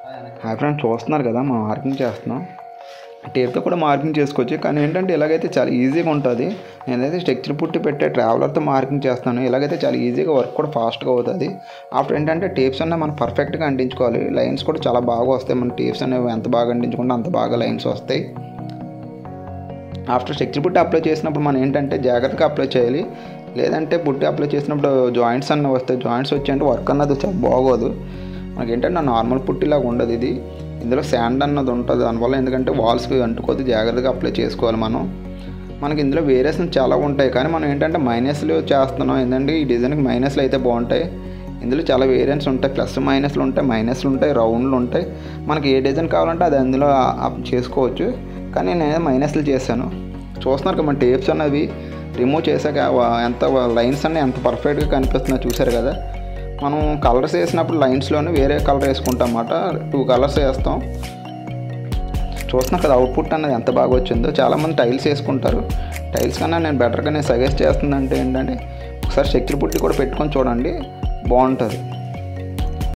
Hi friends, చూస్తున్నారు కదా మనం మార్కింగ్ చేస్తున్నాం. టేప్తో కూడా మార్కింగ్ చేసుకోవచ్చు, కానీ ఏంటంటే ఇలాగైతే చాలా ఈజీగా ఉంటుంది. నేనైతే స్ట్రక్చర్ పుట్టి పెట్టే ట్రావెలర్తో మార్కింగ్ చేస్తాను. ఇలాగైతే చాలా ఈజీగా వర్క్ కూడా ఫాస్ట్గా అవుతుంది. అప్పుడు ఏంటంటే టేప్స్ అన్నీ మనం పర్ఫెక్ట్గా అంటించుకోవాలి. లైన్స్ కూడా చాలా బాగా వస్తాయి. మన టేప్స్ అనేవి ఎంత బాగా అంటించుకుంటే అంత బాగా లైన్స్ వస్తాయి. ఆఫ్టర్ స్ట్రక్చర్ పుట్టి అప్లై చేసినప్పుడు మనం ఏంటంటే జాగ్రత్తగా అప్లై చేయాలి. లేదంటే పుట్టి అప్లై చేసినప్పుడు జాయింట్స్ అన్నీ వస్తాయి. జాయింట్స్ వచ్చాయంటే వర్క్ అన్నది చాలా బాగోదు. మనకి ఏంటంటే నార్మల్ పుట్టిలాగా ఉండదు ఇది. ఇందులో శాండ్ అన్నది ఉంటుంది. దానివల్ల ఎందుకంటే వాల్స్కి అంటుకోదు. జాగ్రత్తగా అప్లై చేసుకోవాలి మనం. మనకి ఇందులో వేరియేషన్ చాలా ఉంటాయి, కానీ మనం ఏంటంటే మైనస్లు చేస్తున్నాం. ఏంటంటే ఈ డిజైన్కి మైనస్లు అయితే బాగుంటాయి. ఇందులో చాలా వేరియంట్స్ ఉంటాయి. ప్లస్ మైనస్లు ఉంటాయి, మైనస్లు ఉంటాయి, రౌండ్లు ఉంటాయి. మనకి ఏ డిజైన్ కావాలంటే అది అందులో చేసుకోవచ్చు, కానీ నేను మైనస్లు చేశాను. చూస్తున్నారు కదా, మన టేప్స్ అనేవి రిమూవ్ చేశాక ఎంత లైన్స్ అన్నీ ఎంత పర్ఫెక్ట్గా కనిపిస్తున్నాయో చూసారు కదా. మనం కలర్స్ వేసినప్పుడు లైన్స్లోనే వేరే కలర్ వేసుకుంటాం అన్నమాట. 2 కలర్స్ వేస్తాం. చూస్తున్నాం కదా అవుట్పుట్ అనేది ఎంత బాగా వచ్చిందో. చాలామంది టైల్స్ వేసుకుంటారు. టైల్స్ కన్నా నేను బెటర్గా నేను సజెస్ట్ చేస్తుందంటే ఏంటంటే ఒకసారి స్ట్రక్చర్ పుట్టి కూడా పెట్టుకొని చూడండి, బాగుంటుంది.